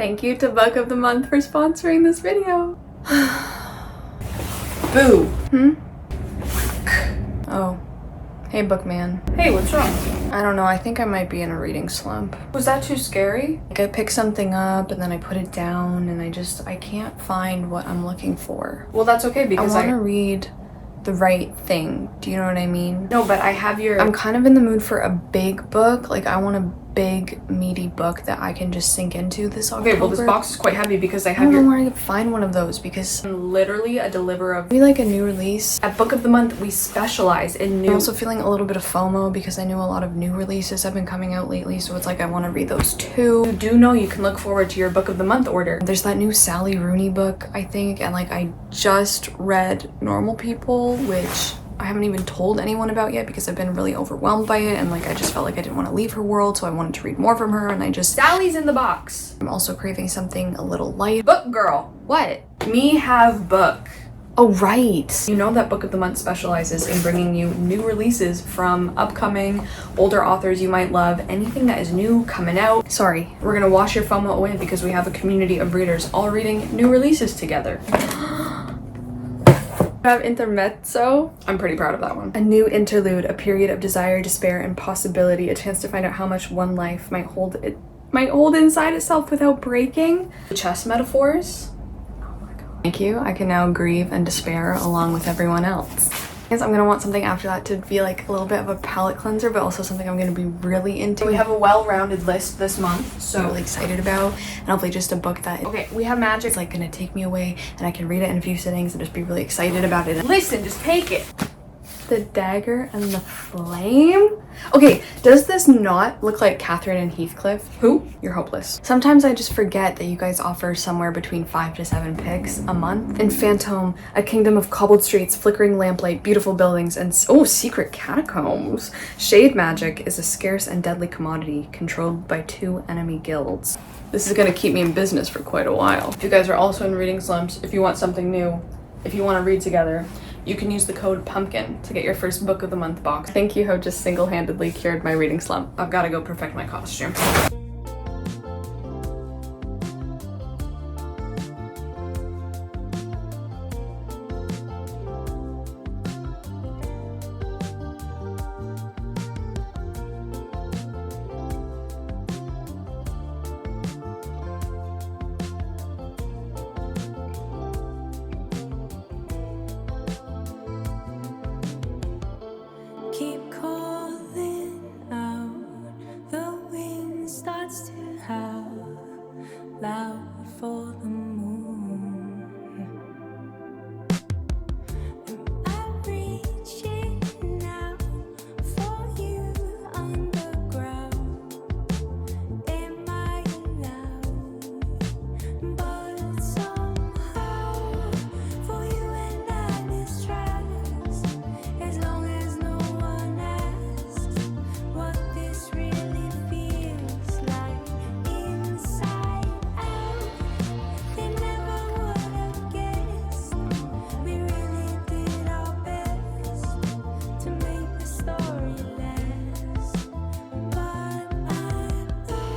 Thank you to Book of the Month for sponsoring this video. Boo. Oh. Hey, Bookman. Hey, what's wrong? I don't know, I think I might be in a reading slump. Was that too scary? Like, I pick something up and then I put it down and I can't find what I'm looking for. Well, that's okay because I want to read the right thing. Do you know what I mean? No, but I have your... I'm kind of in the mood for a big book. Like, I want a big, meaty book that I can just sink into this October. Okay, well, this box is quite heavy because I I have don't your... know where I could find one of those because I'm literally a deliverer of... maybe like a new release. At Book of the Month, we specialize in new... I'm also feeling a little bit of FOMO because I knew a lot of new releases have been coming out lately, so it's like I want to read those too. You do know you can look forward to your Book of the Month order. There's that new Sally Rooney book, I think, and like I just read Normal People, which I haven't even told anyone about yet because I've been really overwhelmed by it, and like I just felt like I didn't want to leave her world, so I wanted to read more from her, and Sally's in the box. I'm also craving something a little light. Book girl. What? Me have book. Oh, right. You know that Book of the Month specializes in bringing you new releases from upcoming older authors you might love, anything that is new coming out. Sorry. We're gonna wash your FOMO away because we have a community of readers all reading new releases together. Have intermezzo. I'm pretty proud of that one. A new interlude, a period of desire, despair, and possibility, a chance to find out how much one life might hold inside itself without breaking. Chess metaphors. Oh my god. Thank you. I can now grieve and despair along with everyone else. I guess I'm gonna want something after that to be like a little bit of a palate cleanser, but also something I'm gonna be really into. We have a well-rounded list this month, so I'm really excited about, and hopefully just a book that okay, we have magic. it's like gonna take me away and I can read it in a few sittings and just be really excited about it. Listen, just take it. The Dagger and the Flame? Okay, does this not look like Catherine and Heathcliff? Who? You're hopeless. Sometimes I just forget that you guys offer somewhere between 5 to 7 picks a month. In Phantom, a kingdom of cobbled streets, flickering lamplight, beautiful buildings, and secret catacombs. Shade magic is a scarce and deadly commodity controlled by 2 enemy guilds. This is gonna keep me in business for quite a while. If you guys are also in reading slumps, if you want something new, if you want to read together, you can use the code PUMPKIN to get your first Book of the Month box. I think you have just single-handedly cured my reading slump. I've got to go perfect my costume. Keep calling out, the wind starts to howl loud for the moon. I'm reaching out for you underground. Am I allowed? But somehow for you and I this trust, as long as no one asks what this really feels like inside out. They never would have guessed we really did our best to make the story last. But I know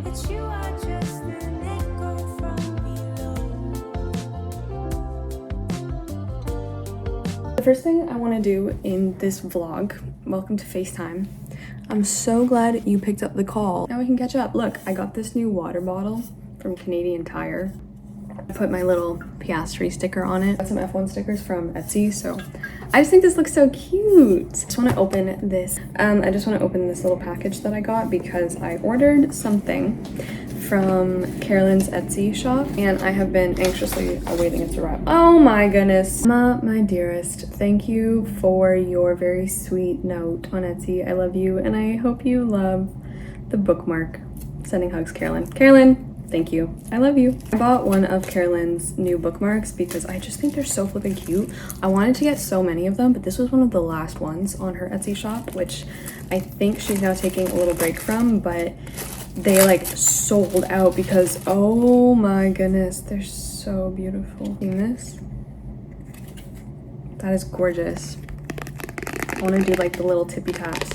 that you are just an echo from below. The first thing I want to do in this vlog, welcome to FaceTime. I'm so glad you picked up the call. Now we can catch up. Look, I got this new water bottle from Canadian Tire. I put my little Piastri sticker on it. Got some F1 stickers from Etsy, so I just think this looks so cute. I just want to open this. I just want to open this little package that I got because I ordered something from Carolyn's Etsy shop and I have been anxiously awaiting it to arrive. Oh my goodness. Emma, my dearest, thank you for your very sweet note on Etsy. I love you and I hope you love the bookmark. Sending hugs, Carolyn. Carolyn, thank you. I love you. I bought one of Carolyn's new bookmarks because I just think they're so flippin' cute. I wanted to get so many of them, but this was one of the last ones on her Etsy shop, which I think she's now taking a little break from, but they like sold out because oh my goodness, they're so beautiful. See this? That is gorgeous. I want to do like the little tippy taps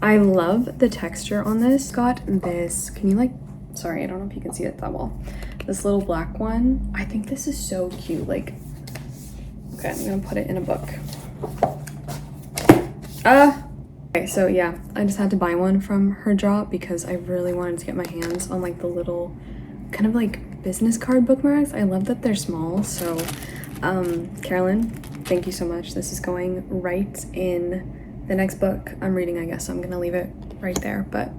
I love the texture on this. Got this, can you like, sorry, I don't know if you can see it that well. This little black one. I think this is so cute. Like, okay, I'm gonna put it in a book. Okay, so yeah, I just had to buy one from her drop because I really wanted to get my hands on like the little kind of like business card bookmarks. I love that they're small. So Carolyn, thank you so much. This is going right in the next book I'm reading, I guess. So I'm gonna leave it right there. But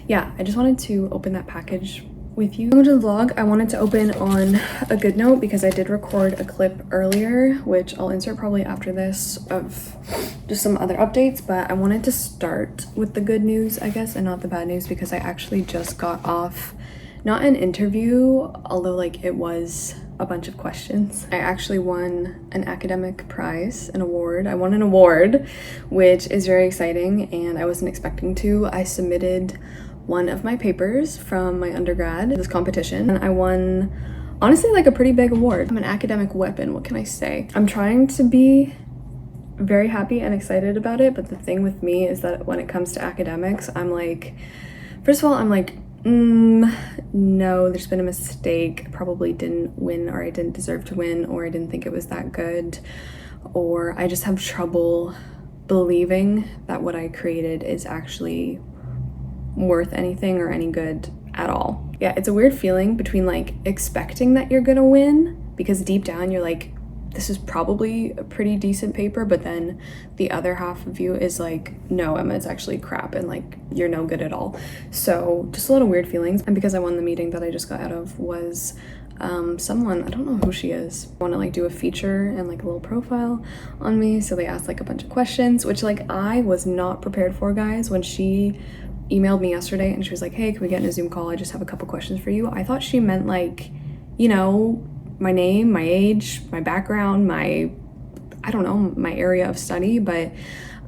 yeah, I just wanted to open that package with you. Going to the vlog, I wanted to open on a good note because I did record a clip earlier, which I'll insert probably after this, of just some other updates, but I wanted to start with the good news, I guess, and not the bad news, because I actually just got off, not an interview, although like it was a bunch of questions. I actually won an academic prize, an award. I won an award, which is very exciting, and I wasn't expecting to. I submitted one of my papers from my undergrad, this competition, and I won, honestly, like a pretty big award. I'm an academic weapon, what can I say? I'm trying to be very happy and excited about it, but the thing with me is that when it comes to academics, I'm like, first of all, I'm like, no, there's been a mistake. I probably didn't win, or I didn't deserve to win, or I didn't think it was that good, or I just have trouble believing that what I created is actually worth anything or any good at all. Yeah, it's a weird feeling between like expecting that you're gonna win, because deep down you're like, this is probably a pretty decent paper, but then the other half of you is like, no, Emma, it's actually crap, and like you're no good at all. So just a lot of weird feelings. And because I won the meeting that I just got out of was someone, I don't know who she is, want to like do a feature and like a little profile on me. So they asked like a bunch of questions, which like I was not prepared for, guys. When she emailed me yesterday and she was like, hey, can we get in a Zoom call? I just have a couple questions for you. I thought she meant like, you know, my name, my age, my background, my, I don't know, my area of study. But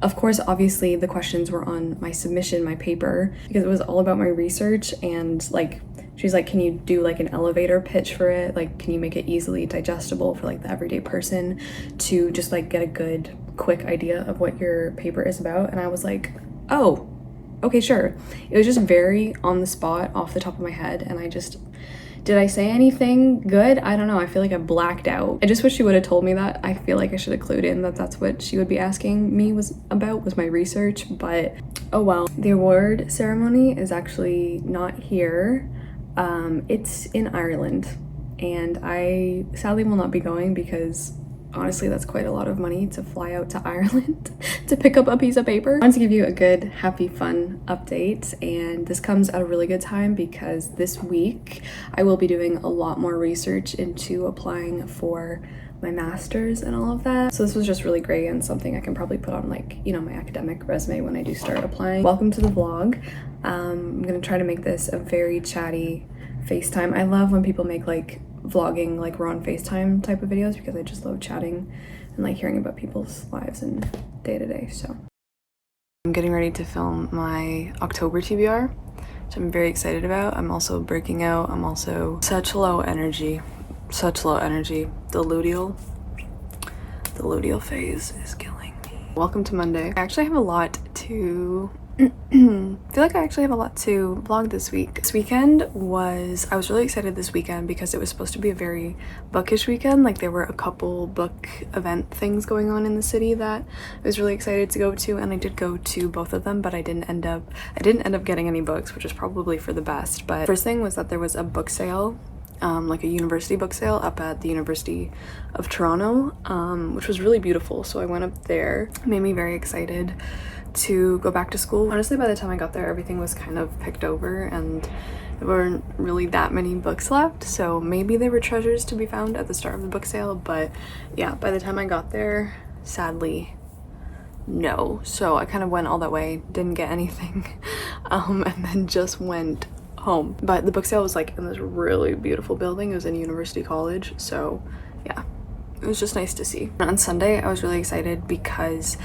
of course, obviously the questions were on my submission, my paper, because it was all about my research. And like, she's like, can you do like an elevator pitch for it? Like, can you make it easily digestible for like the everyday person to just like get a good, quick idea of what your paper is about? And I was like, oh, okay, sure. It was just very on the spot, off the top of my head, and I just, did I say anything good? I don't know. I feel like I blacked out. I just wish she would have told me that. I feel like I should have clued in that that's what she would be asking me was my research, but oh well. The award ceremony is actually not here. It's in Ireland, and I sadly will not be going because honestly, that's quite a lot of money to fly out to Ireland to pick up a piece of paper. I want to give you a good, happy, fun update, and this comes at a really good time because this week I will be doing a lot more research into applying for my master's and all of that. So this was just really great and something I can probably put on like, you know, my academic resume when I do start applying. Welcome to the vlog. I'm gonna try to make this a very chatty FaceTime. I love when people make like vlogging like we're on FaceTime type of videos because I just love chatting and like hearing about people's lives and day to day. So I'm getting ready to film my October TBR, which I'm very excited about. I'm also breaking out. I'm also such low energy. The luteal phase is killing me. Welcome to Monday. I actually have a lot to feel like I actually have a lot to vlog this week. This weekend I was really excited this weekend because it was supposed to be a very bookish weekend. Like there were a couple book event things going on in the city that I was really excited to go to, and I did go to both of them, but I didn't end up getting any books, which was probably for the best. But first thing was that there was a book sale, like a university book sale up at the University of Toronto, which was really beautiful. So I went up there. It made me very excited to go back to school. Honestly, by the time I got there, everything was kind of picked over and there weren't really that many books left. So maybe there were treasures to be found at the start of the book sale, but yeah, by the time I got there, sadly, no. So I kind of went all that way, didn't get anything, and then just went home. But the book sale was like in this really beautiful building. It was in University College, so yeah, it was just nice to see. On Sunday, I was really excited because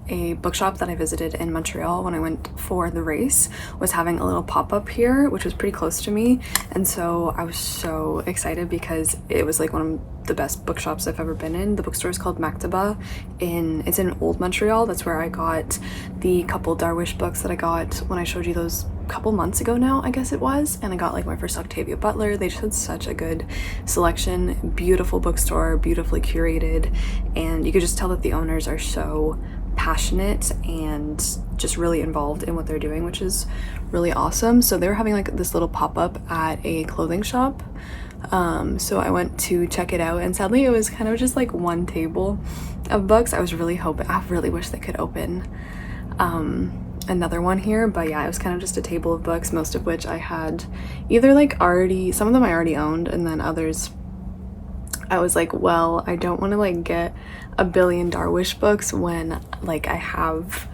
a bookshop that I visited in Montreal when I went for the race was having a little pop-up here, which was pretty close to me, and so I was so excited because it was like one of the best bookshops I've ever been in. The bookstore is called Maktaba. It's in Old Montreal. That's where I got the couple Darwish books that I got when I showed you those couple months ago now, I guess it was, and I got like my first Octavia Butler. They just had such a good selection, beautiful bookstore, beautifully curated, and you could just tell that the owners are so passionate and just really involved in what they're doing, which is really awesome. So they were having like this little pop-up at a clothing shop, so I went to check it out, and sadly it was kind of just like one table of books. I really wish they could open another one here, but yeah, it was kind of just a table of books, most of which I had either like already, some of them I already owned, and then others I was like, well, I don't want to like get a billion Darwish books when like I have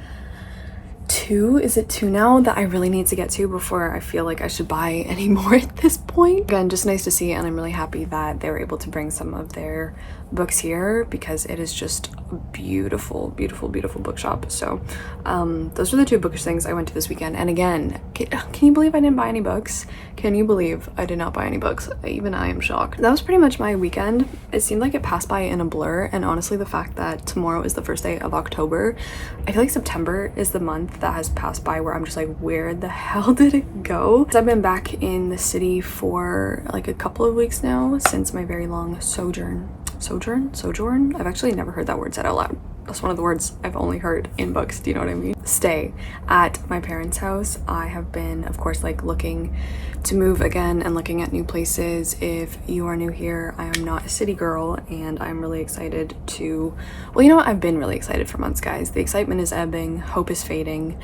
two now that I really need to get to before I feel like I should buy any more at this point. Again, just nice to see, and I'm really happy that they were able to bring some of their books here because it is just a beautiful, beautiful, beautiful bookshop. So those were the two bookish things I went to this weekend. And again, can you believe I didn't buy any books? Can you believe I did not buy any books? Even I am shocked. That was pretty much my weekend. It seemed like it passed by in a blur, and honestly the fact that tomorrow is the first day of October, I feel like September is the month that has passed by where I'm just like, where the hell did it go? Because I've been back in the city for like a couple of weeks now since my very long sojourn. I've actually never heard that word said out loud. That's one of the words I've only heard in books, do you know what I mean? Stay at my parents' house. I have been, of course, like looking to move again and looking at new places. If you are new here, I am not a city girl, and I'm really excited to, well, you know what? I've been really excited for months, guys. The excitement is ebbing, hope is fading,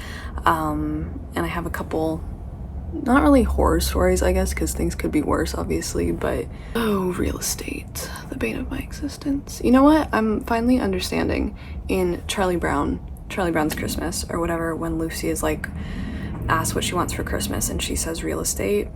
and I have a couple, not really horror stories, I guess, because things could be worse, obviously, but oh, real estate, the bane of my existence. You know what? I'm finally understanding in Charlie Brown's Christmas or whatever, when Lucy is like asked what she wants for Christmas and she says real estate.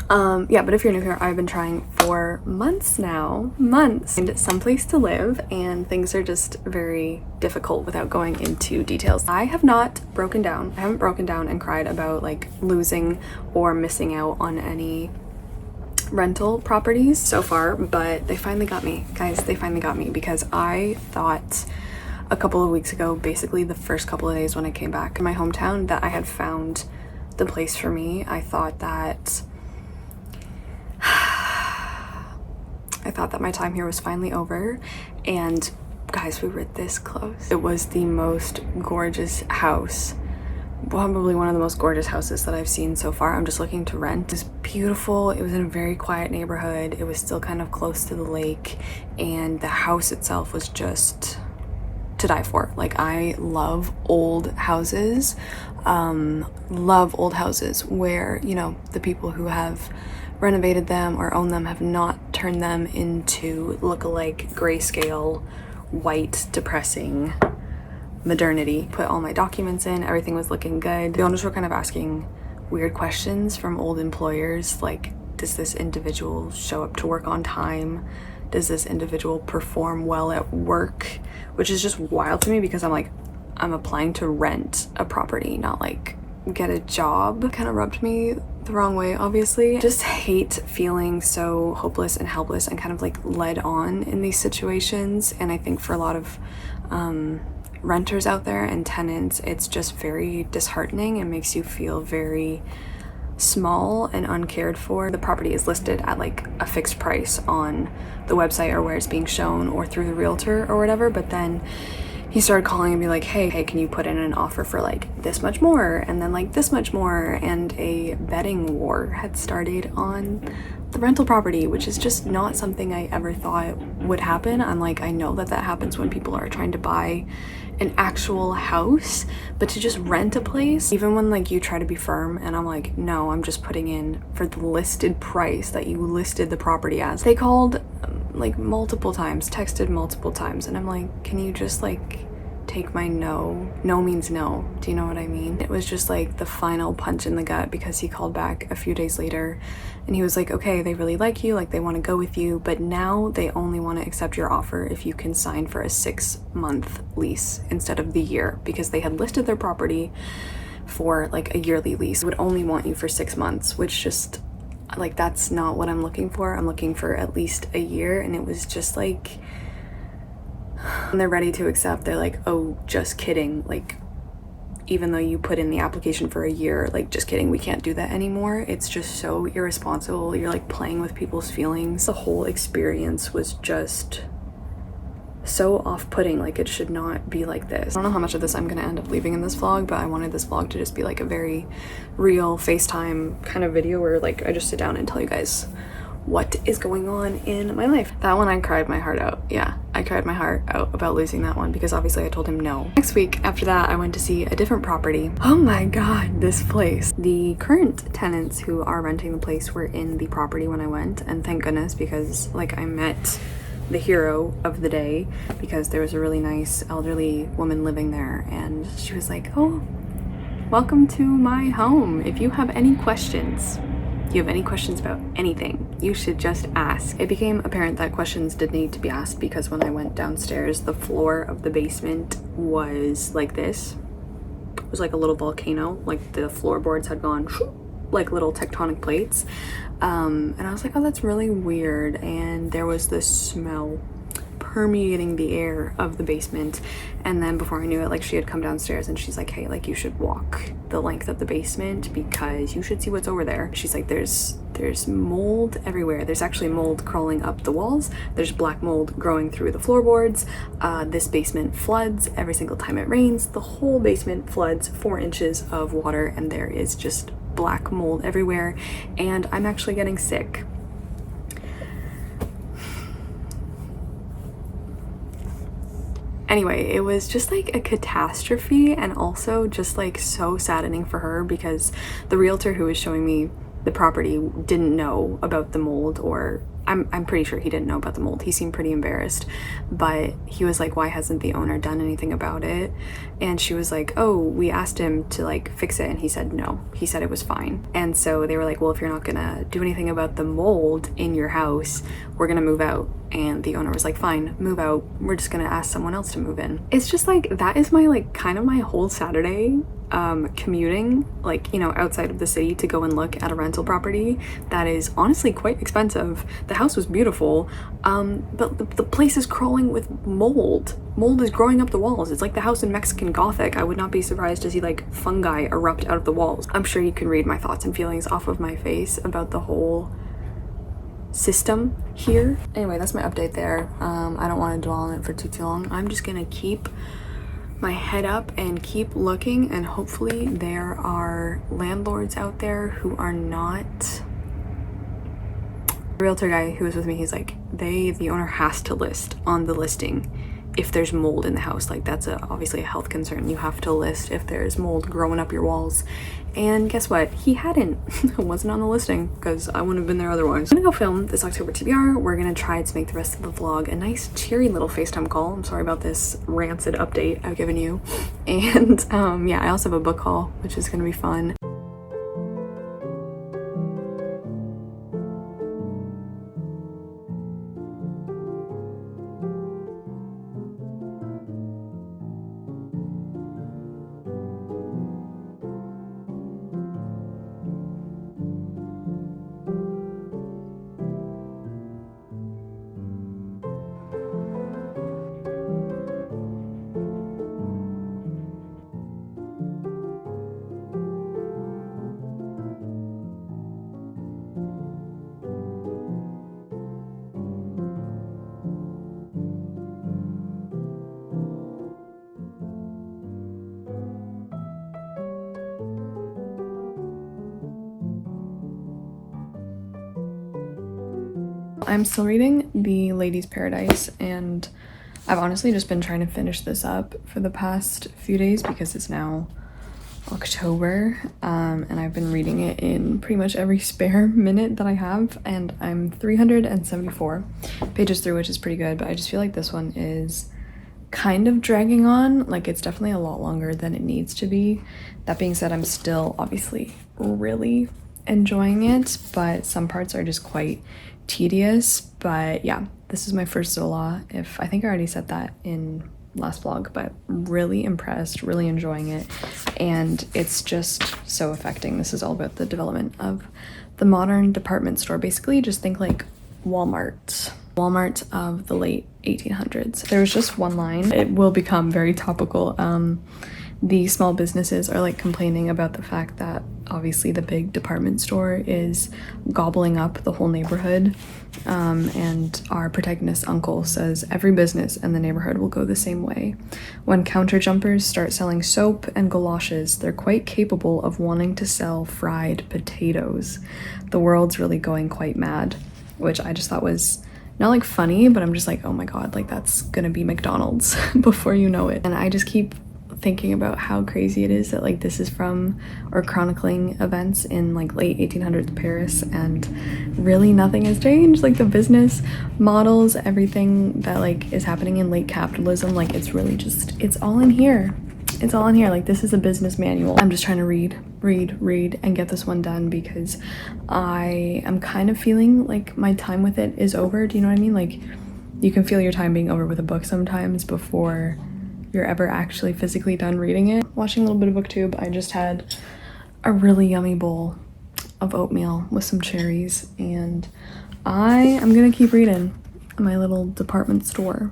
Yeah, but if you're new here, I've been trying for months now, and someplace to live, and things are just very difficult without going into details. I haven't broken down and cried about like losing or missing out on any rental properties so far, but they finally got me, guys. They finally got me, because I thought a couple of weeks ago, basically the first couple of days when I came back in my hometown, that I had found the place for me. I thought that my time here was finally over, and guys, we were this close. It was the most gorgeous house, probably one of the most gorgeous houses that I've seen so far. I'm just looking to rent. It was beautiful. It was in a very quiet neighborhood. It was still kind of close to the lake, and the house itself was just to die for. Like, I love old houses, where, you know, the people who have renovated them or own them have not turned them into look-alike grayscale white depressing modernity. Put all my documents in, everything was looking good. The owners were kind of asking weird questions from old employers, like, does this individual show up to work on time? Does this individual perform well at work? Which is just wild to me, because I'm like, I'm applying to rent a property, not like get a job. Kind of rubbed me the wrong way, obviously. Just hate feeling so hopeless and helpless and kind of like led on in these situations. And I think for a lot of renters out there and tenants, it's just very disheartening and makes you feel very small and uncared for. The property is listed at like a fixed price on the website or where it's being shown or through the realtor or whatever, but then he started calling and be like, hey, can you put in an offer for like this much more, and then like this much more, and a betting war had started on the rental property, which is just not something I ever thought would happen. I'm like, I know that happens when people are trying to buy an actual house, but to just rent a place, even when like you try to be firm, and I'm like, no, I'm just putting in for the listed price that you listed the property as. They called like multiple times, texted multiple times, and I'm like, can you just like take my no. No means no. Do you know what I mean? It was just like the final punch in the gut because he called back a few days later and he was like, okay, they really like you, like they want to go with you, but now they only want to accept your offer if you can sign for a 6-month lease instead of the year, because they had listed their property for like a yearly lease. Would only want you for 6 months, which just like, that's not what I'm looking for. I'm looking for at least a year. And it was just like, when they're ready to accept, they're like, oh, just kidding, like, even though you put in the application for a year, like, just kidding, we can't do that anymore. It's just so irresponsible. You're like playing with people's feelings. The whole experience was just so off-putting. Like, it should not be like this. I don't know how much of this I'm gonna end up leaving in this vlog, but I wanted this vlog to just be like a very real FaceTime kind of video where like I just sit down and tell you guys what is going on in my life. That one I cried my heart out. Yeah, I cried my heart out about losing that one because obviously I told him no. Next week after that, I went to see a different property. Oh my god, this place. The current tenants who are renting the place were in the property when I went, and thank goodness, because like I met the hero of the day because there was a really nice elderly woman living there and she was like, oh, welcome to my home. If you have any questions, about anything, you should just ask. It became apparent that questions did need to be asked because when I went downstairs, the floor of the basement was like this. It was like a little volcano, like the floorboards had gone like little tectonic plates. And I was like, oh, that's really weird. And there was this smell permeating the air of the basement. And then before I knew it, like she had come downstairs and she's like, hey, like you should walk the length of the basement because you should see what's over there. She's like, there's mold everywhere. There's actually mold crawling up the walls. There's black mold growing through the floorboards. This basement floods every single time it rains. The whole basement floods 4 inches of water and there is just black mold everywhere. And I'm actually getting sick. Anyway, it was just like a catastrophe and also just like so saddening for her because the realtor who was showing me the property didn't know about the mold, or I'm pretty sure he didn't know about the mold. He seemed pretty embarrassed, but he was like, why hasn't the owner done anything about it? And she was like, oh, we asked him to like fix it and he said no. He said it was fine. And so they were like, well, if you're not gonna do anything about the mold in your house, we're gonna move out. And the owner was like, fine, move out. We're just gonna ask someone else to move in. It's just like, that is my like kind of my whole Saturday commuting, like, you know, outside of the city to go and look at a rental property that is honestly quite expensive. The house was beautiful, but the place is crawling with mold. Mold is growing up the walls. It's like the house in Mexican Gothic. I would not be surprised to see like fungi erupt out of the walls. I'm sure you can read my thoughts and feelings off of my face about the whole system here. Anyway, that's my update there. I don't want to dwell on it for too long. I'm just gonna keep my head up and keep looking, and hopefully there are landlords out there who are not. The realtor guy who was with me, he's like, the owner has to list on the listing if there's mold in the house. Like that's obviously a health concern. You have to list if there's mold growing up your walls. And guess what? He hadn't. It wasn't on the listing because I wouldn't have been there otherwise. I'm gonna go film this October TBR. We're gonna try to make the rest of the vlog a nice cheery little FaceTime call. I'm sorry about this rancid update I've given you. And yeah, I also have a book haul, which is gonna be fun. I'm still reading The Lady's Paradise, and I've honestly just been trying to finish this up for the past few days because it's now October, and I've been reading it in pretty much every spare minute that I have, and I'm 374 pages through, which is pretty good, but I just feel like this one is kind of dragging on. Like, it's definitely a lot longer than it needs to be. That being said, I'm still obviously really enjoying it, but some parts are just quite tedious. But yeah, this is my first Zola. I think I already said that in last vlog, but really impressed, really enjoying it, and it's just so affecting. This is all about the development of the modern department store. Basically, just think like Walmart of the late 1800s. There was just one line. It will become very topical. The small businesses are like complaining about the fact that obviously the big department store is gobbling up the whole neighborhood. And our protagonist's uncle says every business in the neighborhood will go the same way. When counter jumpers start selling soap and galoshes, they're quite capable of wanting to sell fried potatoes. The world's really going quite mad, which I just thought was not like funny, but I'm just like, oh my god, like that's gonna be McDonald's before you know it. And I just keep thinking about how crazy it is that like this is from or chronicling events in like late 1800s Paris, and really nothing has changed. Like the business models, everything that like is happening in late capitalism, like it's really just, it's all in here. It's all in here. Like this is a business manual. I'm just trying to read and get this one done because I am kind of feeling like my time with it is over. Do you know what I mean? Like you can feel your time being over with a book sometimes before you're ever actually physically done reading it. Watching a little bit of booktube, I just had a really yummy bowl of oatmeal with some cherries, and I am gonna keep reading my little department store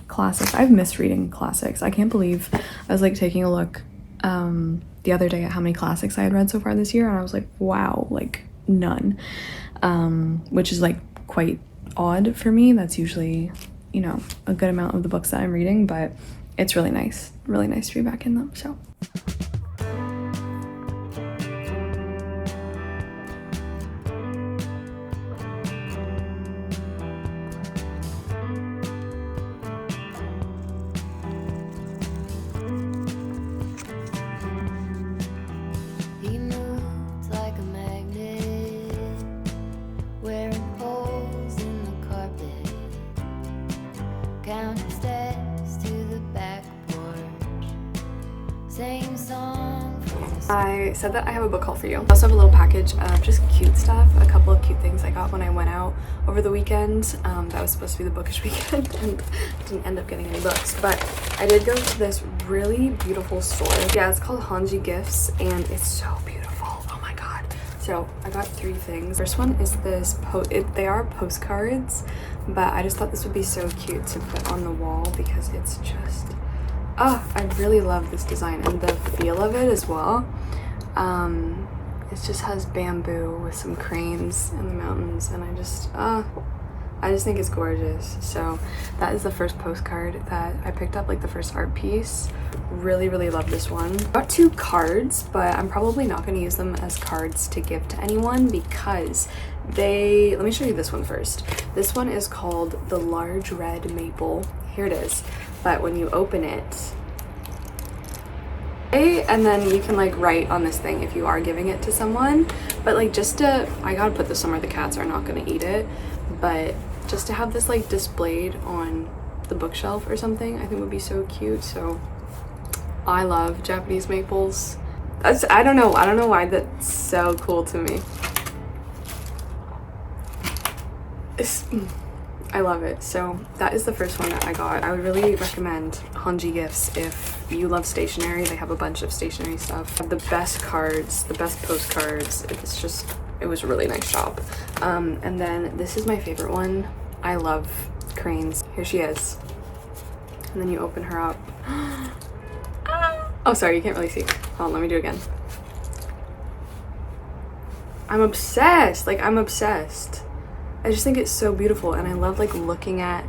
classics. I've missed reading classics. I can't believe I was like taking a look the other day at how many classics I had read so far this year, and I was like, wow, like none, which is like quite odd for me. That's usually, you know, a good amount of the books that I'm reading, but it's really nice to be back in them. So He moved like a magnet, wearing holes in the carpet, counting steps to the back porch, same song from the I said that I have a book haul for you. I also have a little package of just cute stuff, a couple of cute things I got when I went out over the weekend. That was supposed to be the bookish weekend and didn't end up getting any books, but I did go to this really beautiful store. Yeah, it's called Hanji Gifts, and it's so beautiful. Oh my god. So I got 3 things. First one is this, they are postcards, but I just thought this would be so cute to put on the wall because it's just, I really love this design and the feel of it as well. It just has bamboo with some cranes in the mountains, and I just think it's gorgeous. So that is the first postcard that I picked up, like the first art piece. Really love this one. I got 2 cards, but I'm probably not going to use them as cards to give to anyone because let me show you this one first. This one is called the Large Red Maple. Here it is. But when you open it, and then you can like write on this thing if you are giving it to someone, but like I gotta put this somewhere the cats are not gonna eat it, but just to have this like displayed on the bookshelf or something I think would be so cute. So I love Japanese maples. I don't know why that's so cool to me. I love it. So that is the first one that I got. I would really recommend Hanji Gifts if you love stationery. They have a bunch of stationery stuff. They have the best cards, the best postcards. It was a really nice shop. And then this is my favorite one. I love cranes. Here she is. And then you open her up. Oh, sorry, you can't really see. Hold on, let me do it again. I'm obsessed. Like, I'm obsessed. I just think it's so beautiful, and I love like looking at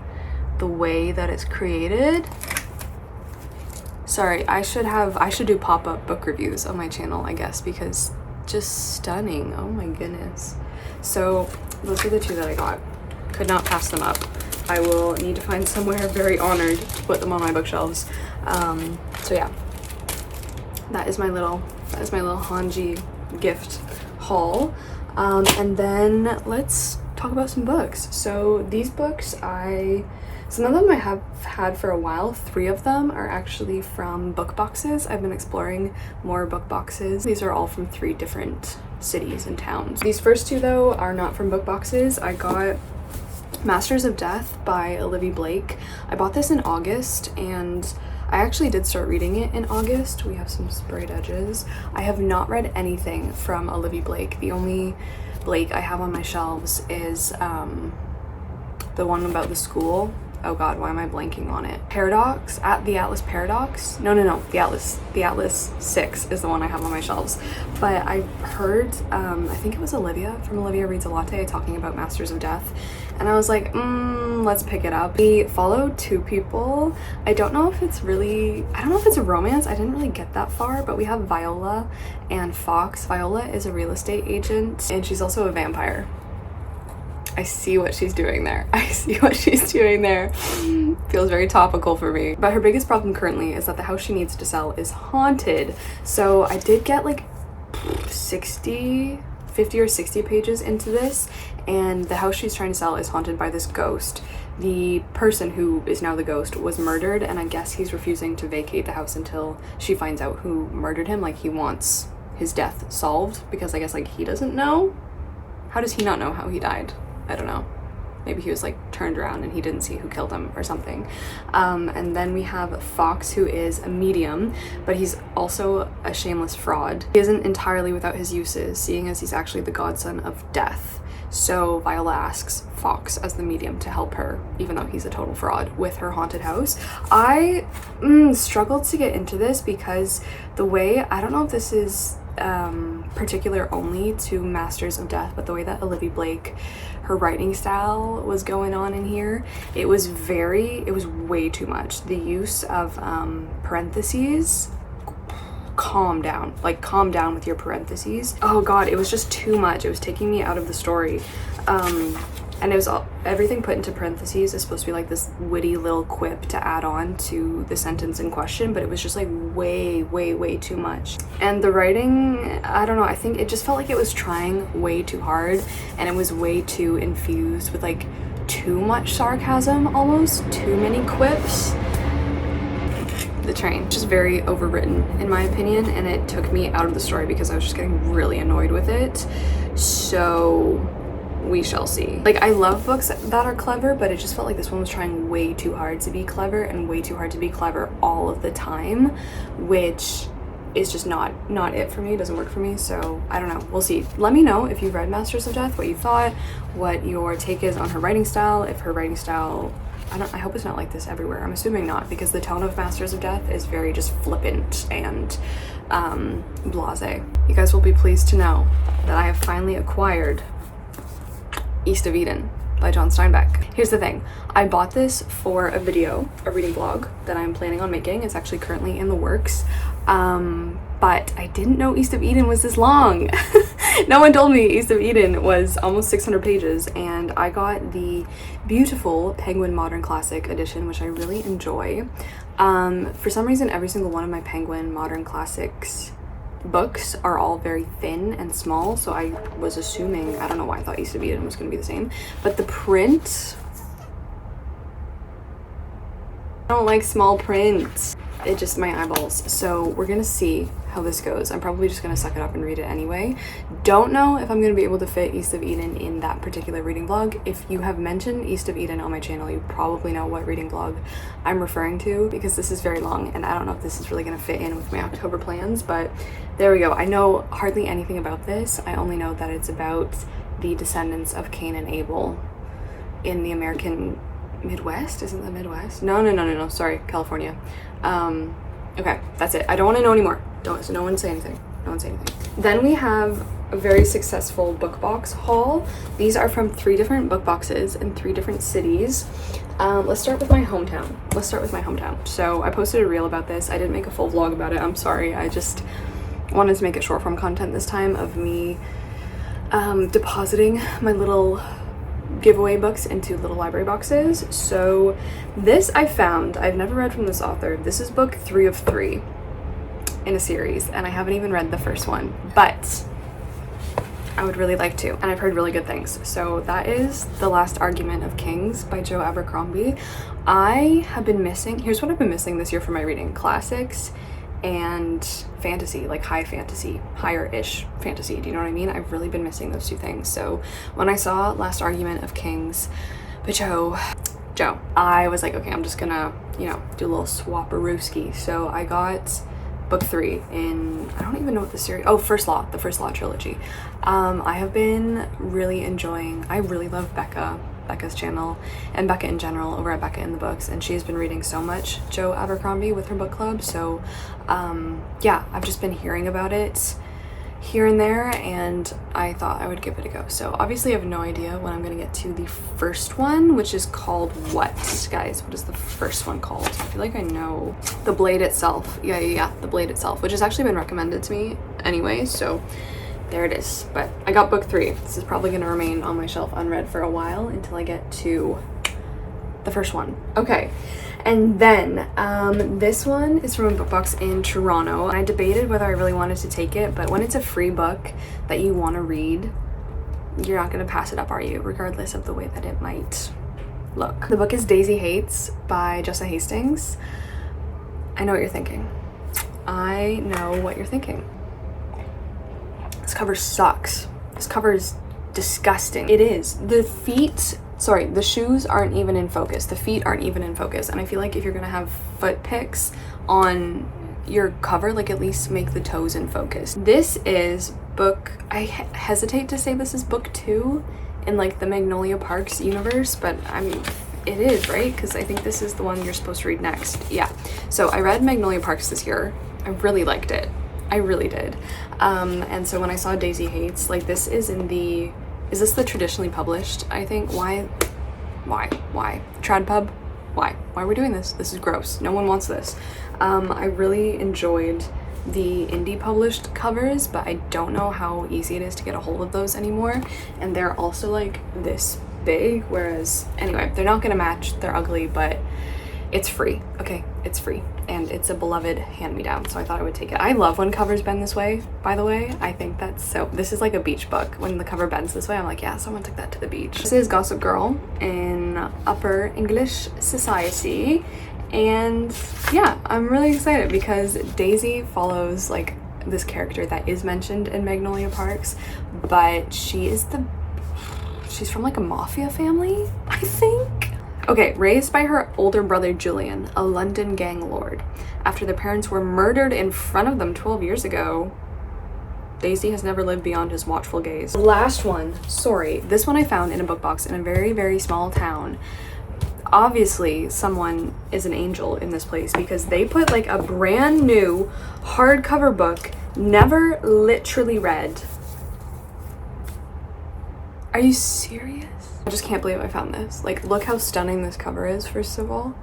the way that it's created. Sorry, I should do pop-up book reviews on my channel, I guess, because just stunning. Oh my goodness. So those are the 2 that I got. Could not pass them up. I will need to find somewhere very honored to put them on my bookshelves. So yeah, that is my little Hanji gift haul. And then let's talk about some books. So these books I Some of them I have had for a while. 3 of them are actually from book boxes. I've been exploring more book boxes. These are all from 3 different cities and towns. These first 2 though are not from book boxes. I got Masters of Death by Olivia Blake. I bought this in August and I actually did start reading it in August. We have some sprayed edges. I have not read anything from Olivia Blake. The only Blake I have on my shelves is the one about the school. Oh god, why am I blanking on it? Paradox, at the Atlas Paradox. No, the Atlas 6 is the one I have on my shelves. But I heard, I think it was Olivia from Olivia Reads a Latte talking about Masters of Death. And I was like, let's pick it up. We follow 2 people. I don't know if it's a romance. I didn't really get that far, but we have Viola and Fox. Viola is a real estate agent and she's also a vampire. I see what she's doing there. Feels very topical for me. But her biggest problem currently is that the house she needs to sell is haunted. So I did get like 50 or 60 pages into this, and the house she's trying to sell is haunted by this ghost. The person who is now the ghost was murdered, and I guess he's refusing to vacate the house until she finds out who murdered him. Like, he wants his death solved because I guess like he doesn't know. How does he not know how he died? I don't know. Maybe he was like turned around and he didn't see who killed him or something. And then we have Fox, who is a medium, but he's also a shameless fraud. He isn't entirely without his uses, seeing as he's actually the godson of death. So Viola asks Fox as the medium to help her, even though he's a total fraud, with her haunted house. I struggled to get into this because the way, I don't know if this is particular only to Masters of Death, but the way that Olivia Blake, her writing style was going on in here, it was way too much. The use of parentheses, calm down with your parentheses. Oh god, it was just too much. It was taking me out of the story. And it was everything put into parentheses is supposed to be like this witty little quip to add on to the sentence in question, but it was just like way too much. And the writing, I don't know, I think it just felt like it was trying way too hard, and it was way too infused with like too much sarcasm, almost too many quips. The train, just very overwritten in my opinion, and it took me out of the story because I was just getting really annoyed with it. So we shall see. Like, I love books that are clever, but it just felt like this one was trying way too hard to be clever and way too hard to be clever all of the time, which is just not it for me. It doesn't work for me. So I don't know, we'll see. Let me know if you've read Masters of Death, what you thought, what your take is on her writing style. If her writing style, I hope it's not like this everywhere. I'm assuming not, because the tone of Masters of Death is very just flippant and blasé. You guys will be pleased to know that I have finally acquired East of Eden by John Steinbeck. Here's the thing, I bought this for a video, a reading vlog that I'm planning on making. It's actually currently in the works, but I didn't know East of Eden was this long. No one told me East of Eden was almost 600 pages, and I got the beautiful Penguin Modern Classic edition, which I really enjoy. For some reason, every single one of my Penguin Modern Classics books are all very thin and small, so I was assuming, I don't know why I thought East of Eden was going to be the same, but the print, I don't like small print. It just, my eyeballs. So we're gonna see how this goes. I'm probably just gonna suck it up and read it anyway. Don't know if I'm gonna be able to fit East of Eden in that particular reading vlog. If you have mentioned East of Eden on my channel, you probably know what reading vlog I'm referring to, because this is very long and I don't know if this is really gonna fit in with my October plans, but there we go. I know hardly anything about this. I only know that it's about the descendants of Cain and Abel in the American Midwest. Isn't the Midwest? No, sorry, California. Okay, that's it. I don't want to know anymore. No one say anything. Then we have a very successful book box haul. These are from 3 different book boxes in 3 different cities. Let's start with my hometown. So I posted a reel about this. I didn't make a full vlog about it. I'm sorry. I just wanted to make it short form content this time of me depositing my little giveaway books into little library boxes. So this I found, I've never read from this author. This is book 3 of 3 in a series, and I haven't even read the first one, but I would really like to, and I've heard really good things. So that is The Last Argument of Kings by Joe Abercrombie. I have been missing, here's what I've been missing this year for my reading: classics and fantasy, like high fantasy, higher-ish fantasy. Do you know what I mean? I've really been missing those two things. So when I saw Last Argument of Kings by Joe, I was like, okay, I'm just gonna, you know, do a little swapperooski. So I got book 3 in, I don't even know what the series, oh, the First Law trilogy. I have been really enjoying, I really love Becca's channel and Becca in general over at Becca in the Books, and she's been reading so much Joe Abercrombie with her book club. So yeah, I've just been hearing about it here and there, and I thought I would give it a go. So obviously I have no idea when I'm gonna get to the first one, which is called what, guys? What is the first one called? I feel like I know. The Blade Itself. Yeah, The Blade Itself, which has actually been recommended to me anyway, so there it is. But I got book 3. This is probably gonna remain on my shelf unread for a while until I get to the first one. Okay. And then this one is from a book box in Toronto. I debated whether I really wanted to take it, but when it's a free book that you want to read, you're not going to pass it up, are you? Regardless of the way that it might look. The book is Daisy Hates by Jessa Hastings. I know what you're thinking. I know what you're thinking. This cover sucks. This cover is disgusting. It is. The shoes aren't even in focus. The feet aren't even in focus. And I feel like if you're gonna have foot pics on your cover, like at least make the toes in focus. This is I hesitate to say this is book 2 in like the Magnolia Parks universe, but it is, right? Because I think this is the one you're supposed to read next. Yeah. So I read Magnolia Parks this year. I really liked it. I really did. And so when I saw Daisy Hates, like this is is this the traditionally published, I think? Why? Tradpub? Why are we doing this? This is gross. No one wants this. I really enjoyed the indie published covers, but I don't know how easy it is to get a hold of those anymore. And they're also like this big, whereas, anyway, they're not gonna match. They're ugly, but it's free. Okay, it's free. And it's a beloved hand-me-down, so I thought I would take it. I love when covers bend this way, by the way. I think that's so, this is like a beach book. When the cover bends this way, I'm like, yeah, someone took that to the beach. This is Gossip Girl in Upper English Society. And yeah, I'm really excited because Daisy follows like this character that is mentioned in Magnolia Parks, but she's from like a mafia family, I think. Okay, raised by her older brother Julian, a London gang lord. After their parents were murdered in front of them 12 years ago, Daisy has never lived beyond his watchful gaze. The last one, sorry, this one I found in a book box in a very, very small town. Obviously, someone is an angel in this place because they put like a brand new hardcover book, never literally read. Are you serious? I just can't believe I found this. Like, look how stunning this cover is, first of all.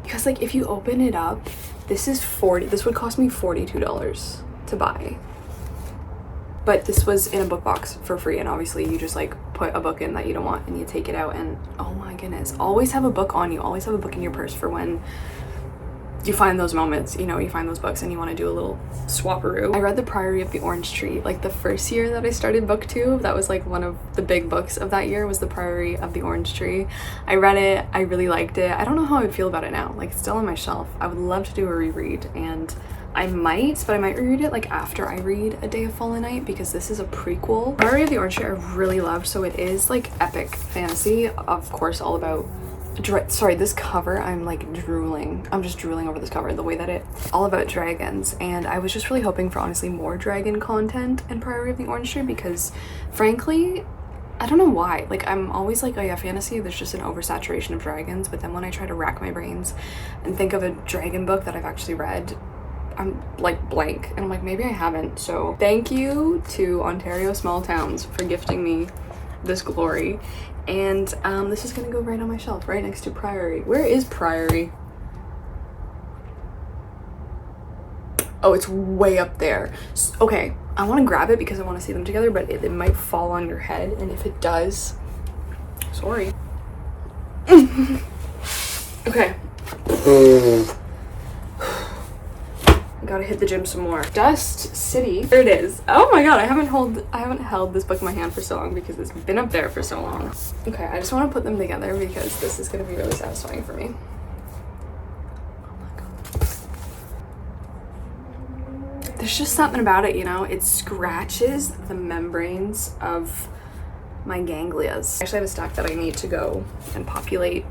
Because like if you open it up, this would cost me $42 to buy. But this was in a book box for free, and obviously you just like put a book in that you don't want and you take it out, and oh my goodness, always have a book on you, always have a book in your purse for when you find those moments, you know, you find those books and you want to do a little swapperoo. I read The Priory of the Orange Tree like the first year that I started book 2. That was like one of the big books of that year, was The Priory of the Orange Tree. I read it, I really liked it. I don't know how I would feel about it now. Like, it's still on my shelf. I would love to do a reread, and I might reread it like after I read A Day of Fallen Night, because this is a prequel. Priory of the Orange Tree I really loved, so it is like epic fantasy, of course, all about sorry, this cover, I'm like drooling. I'm just drooling over this cover, the way that all about dragons. And I was just really hoping for honestly more dragon content in Priory of the Orange Tree, because frankly, I don't know why. Like, I'm always like, oh yeah, fantasy, there's just an oversaturation of dragons. But then when I try to rack my brains and think of a dragon book that I've actually read, I'm like blank. And I'm like, maybe I haven't. So thank you to Ontario Small Towns for gifting me this glory. And this is gonna go right on my shelf, right next to Priory. Where is Priory? Oh, it's way up there. Okay, I want to grab it because I want to see them together, but it might fall on your head, and if it does, sorry. Okay. Okay, Gotta hit the gym some more. Dust City. There it is. Oh my god, I haven't held this book in my hand for so long because it's been up there for so long. Okay, I just want to put them together because this is gonna be really satisfying for me. Oh my god. There's just something about it, you know? It scratches the membranes of my ganglias. I actually have a stack that I need to go and populate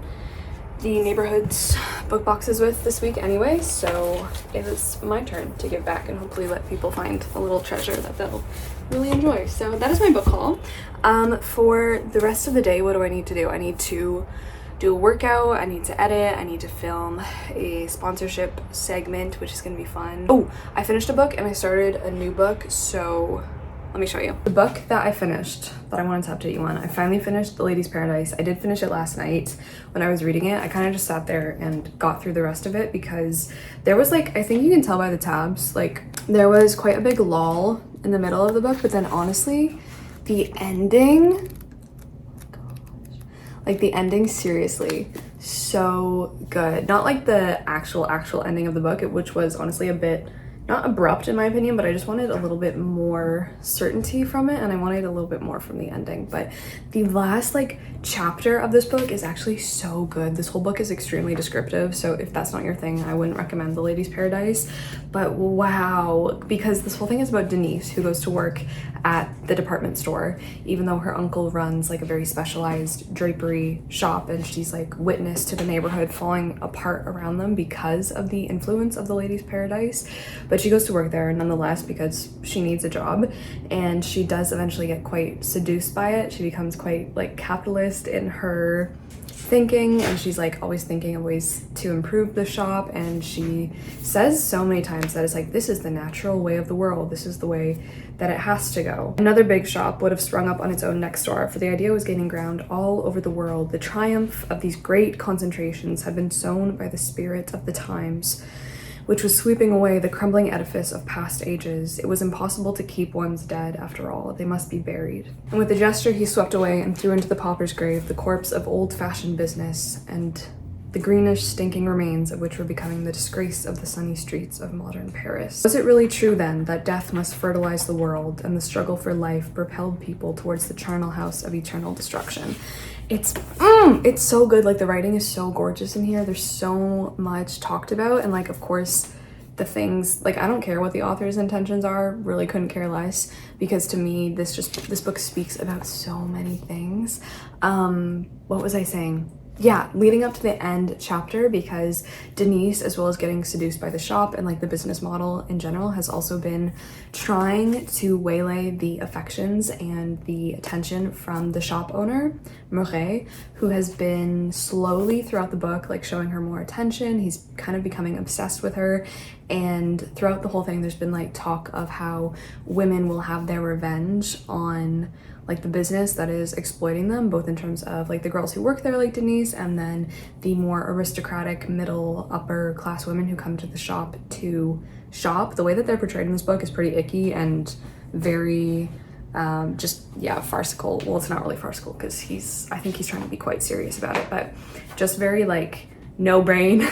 the neighborhood's book boxes with this week anyway, so it is my turn to give back and hopefully let people find a little treasure that they'll really enjoy. So that is my book haul. For the rest of the day, what do I need to do? I need to do a workout, I need to edit, I need to film a sponsorship segment, which is gonna be fun. Oh, I finished a book and I started a new book, so let me show you. The book that I finished, that I wanted to update you on, I finally finished The Lady's Paradise. I did finish it last night when I was reading it. I kind of just sat there and got through the rest of it because there was like, I think you can tell by the tabs, like there was quite a big lull in the middle of the book, but then honestly, the ending, like the ending, seriously, so good. Not like the actual ending of the book, which was honestly a bit not abrupt in my opinion, but I just wanted a little bit more certainty from it and I wanted a little bit more from the ending. But the last like chapter of this book is actually so good. This whole book is extremely descriptive, so if that's not your thing, I wouldn't recommend The Lady's Paradise. But wow, because this whole thing is about Denise, who goes to work at the department store, even though her uncle runs like a very specialized drapery shop, and she's like witness to the neighborhood falling apart around them because of the influence of The Lady's Paradise. But she goes to work there nonetheless because she needs a job, and she does eventually get quite seduced by it. She becomes quite like capitalist in her thinking, and she's like always thinking of ways to improve the shop, and she says so many times that it's like, this is the natural way of the world, this is the way that it has to go. Another big shop would have sprung up on its own next door, for the idea was gaining ground all over the world. The triumph of these great concentrations had been sown by the spirit of the times, which was sweeping away the crumbling edifice of past ages. It was impossible to keep one's dead, after all. They must be buried. And with a gesture, he swept away and threw into the pauper's grave the corpse of old-fashioned business and the greenish, stinking remains of which were becoming the disgrace of the sunny streets of modern Paris. Was it really true, then, that death must fertilize the world, and the struggle for life propelled people towards the charnel house of eternal destruction? It's so good. Like, the writing is so gorgeous in here. There's so much talked about, and like, of course, the things, like, I don't care what the author's intentions are, really couldn't care less, because to me, this book speaks about so many things. What was I saying? Yeah, leading up to the end chapter, because Denise, as well as getting seduced by the shop and like the business model in general, has also been trying to waylay the affections and the attention from the shop owner, Mouret, who has been slowly throughout the book like showing her more attention. He's kind of becoming obsessed with her, and throughout the whole thing there's been like talk of how women will have their revenge on like the business that is exploiting them, both in terms of like the girls who work there like Denise, and then the more aristocratic middle upper class women who come to the shop to shop. The way that they're portrayed in this book is pretty icky and very farcical. Well, it's not really farcical because I think he's trying to be quite serious about it, but just very like no brain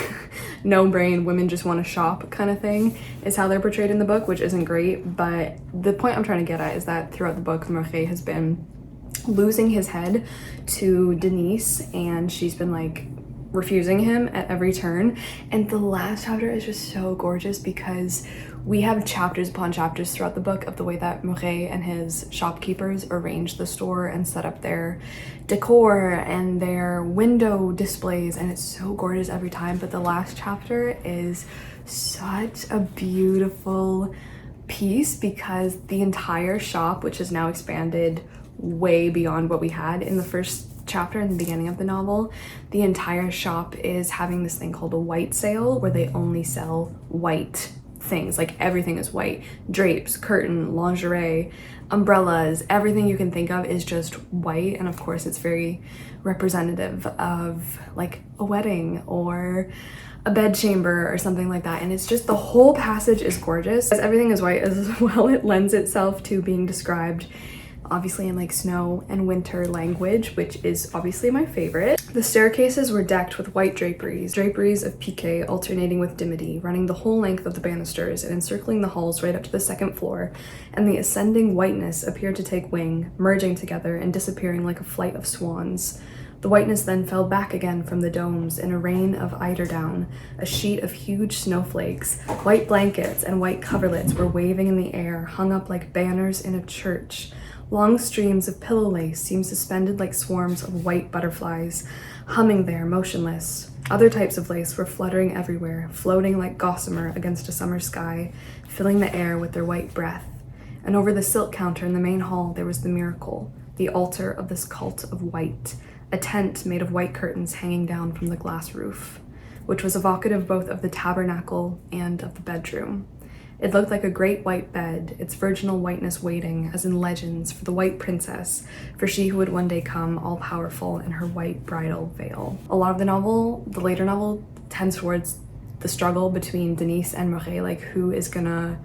women just want to shop kind of thing is how they're portrayed in the book, which isn't great. But the point I'm trying to get at is that throughout the book, Mouret has been losing his head to Denise, and she's been like refusing him at every turn. And the last chapter is just so gorgeous because we have chapters upon chapters throughout the book of the way that Mouret and his shopkeepers arrange the store and set up their decor and their window displays, and it's so gorgeous every time. But the last chapter is such a beautiful piece because the entire shop, which has now expanded way beyond what we had in the first chapter in the beginning of the novel, the entire shop is having this thing called a white sale where they only sell white things. Like, everything is white. Drapes, curtain, lingerie, umbrellas, everything you can think of is just white. And of course it's very representative of like a wedding or a bedchamber or something like that. And it's just, the whole passage is gorgeous. As everything is white as well, it lends itself to being described obviously in like snow and winter language, which is obviously my favorite. The staircases were decked with white draperies of piqué alternating with dimity, running the whole length of the banisters and encircling the halls right up to the second floor, and the ascending whiteness appeared to take wing, merging together and disappearing like a flight of swans. The whiteness then fell back again from the domes in a rain of eiderdown, a sheet of huge snowflakes. White blankets and white coverlets were waving in the air, hung up like banners in a church. Long streams of pillow lace seemed suspended like swarms of white butterflies, humming there, motionless. Other types of lace were fluttering everywhere, floating like gossamer against a summer sky, filling the air with their white breath. And over the silk counter in the main hall there was the miracle, the altar of this cult of white, a tent made of white curtains hanging down from the glass roof, which was evocative both of the tabernacle and of the bedroom. It looked like a great white bed, its virginal whiteness waiting, as in legends, for the white princess, for she who would one day come all-powerful in her white bridal veil. A lot of the later novel, tends towards the struggle between Denise and Marie, like who is gonna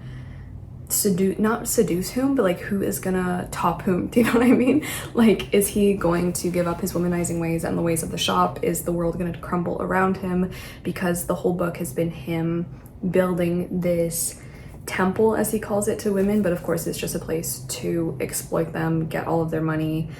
not seduce whom, but like who is gonna top whom, do you know what I mean? Like, is he going to give up his womanizing ways and the ways of the shop? Is the world gonna crumble around him? Because the whole book has been him building this temple, as he calls it, to women, but of course it's just a place to exploit them, get all of their money,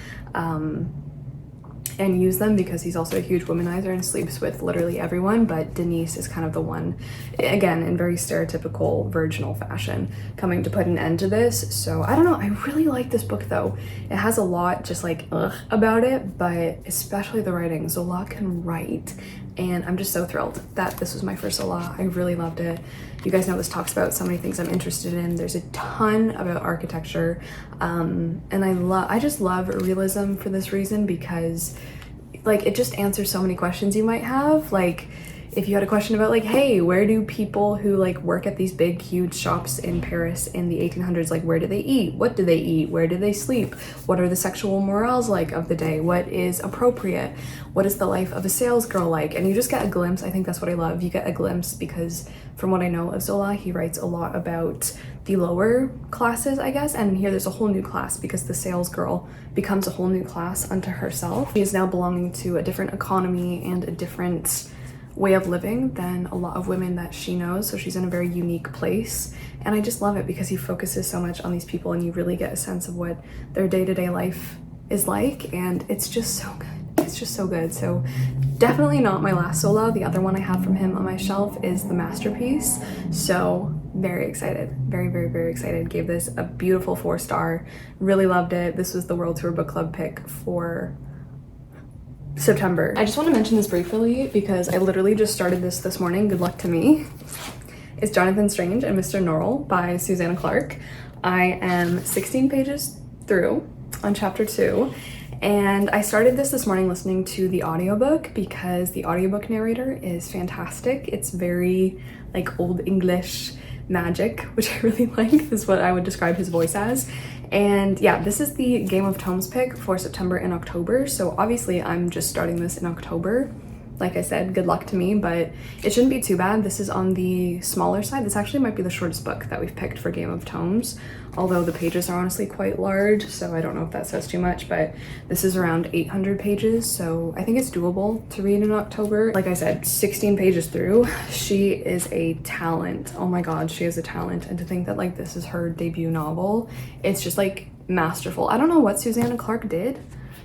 and use them, because he's also a huge womanizer and sleeps with literally everyone. But Denise is kind of the one, again, in very stereotypical virginal fashion, coming to put an end to this. So I don't know, I really like this book though. It has a lot just like about it, but especially the writing. Zola can write, and I'm just so thrilled that this was my first Zola. I really loved it. You guys know this talks about so many things I'm interested in. There's a ton about architecture, and I just love realism for this reason, because like it just answers so many questions you might have. Like if you had a question about like, hey, where do people who like work at these big huge shops in Paris in the 1800s, like where do they eat? What do they eat? Where do they sleep? What are the sexual morals like of the day? What is appropriate? What is the life of a sales girl like? And you just get a glimpse. I think that's what I love. You get a glimpse because from what I know of Zola, he writes a lot about the lower classes, I guess. And here there's a whole new class because the sales girl becomes a whole new class unto herself. She is now belonging to a different economy and a different way of living than a lot of women that she knows, so she's in a very unique place. And I just love it because he focuses so much on these people and you really get a sense of what their day-to-day life is like, and it's just so good. It's just so good. So definitely not my last Zola. The other one I have from him on my shelf is The Masterpiece. So very excited, very, very, very excited. Gave this a beautiful 4-star. Really loved it. This was the World Tour Book Club pick for September. I just want to mention this briefly because I literally just started this morning. Good luck to me. It's Jonathan Strange and Mr. Norrell by Susanna Clarke. I am 16 pages through on chapter 2, and I started this morning listening to the audiobook because the audiobook narrator is fantastic. It's very like old English magic, which I really like. This is what I would describe his voice as. And yeah, this is the Game of Tomes pick for September and October. So obviously I'm just starting this in October. Like I said, good luck to me, but it shouldn't be too bad. This is on the smaller side. This actually might be the shortest book that we've picked for Game of Tomes, although the pages are honestly quite large, so I don't know if that says too much, but this is around 800 pages, so I think it's doable to read in October. Like I said, 16 pages through. She is a talent. Oh my god, she is a talent. And to think that like this is her debut novel, it's just like masterful. I don't know what Susanna Clarke did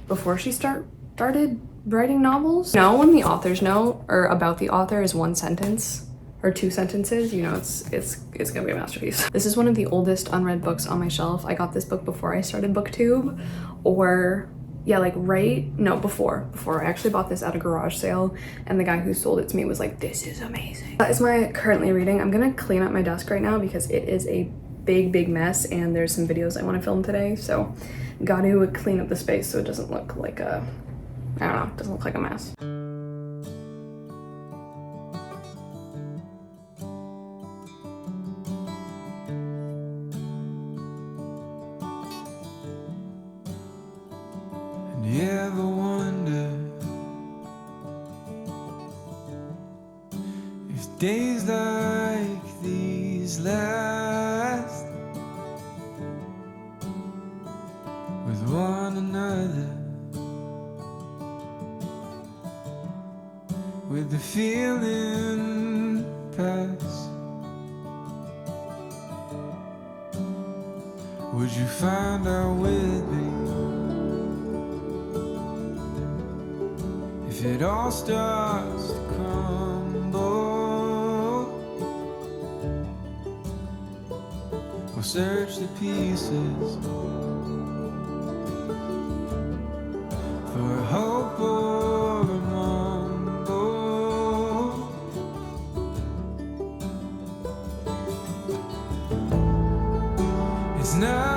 before she started writing novels. You know, when the author's note or about the author is one sentence or 2 sentences, you know it's gonna be a masterpiece. This is one of the oldest unread books on my shelf. I got this book before I started booktube, or yeah, like before. I actually bought this at a garage sale and the guy who sold it to me was like, this is amazing. That is my currently reading. I'm gonna clean up my desk right now because it is a big mess and there's some videos I want to film today, so got to clean up the space so it doesn't look like a, I don't know, it doesn't look like a mess. Do you ever wonder if days like these last with one another? with the feeling pass? Would you find out with me if it all starts to crumble? We'll search the pieces for a hope or a mumble. It's not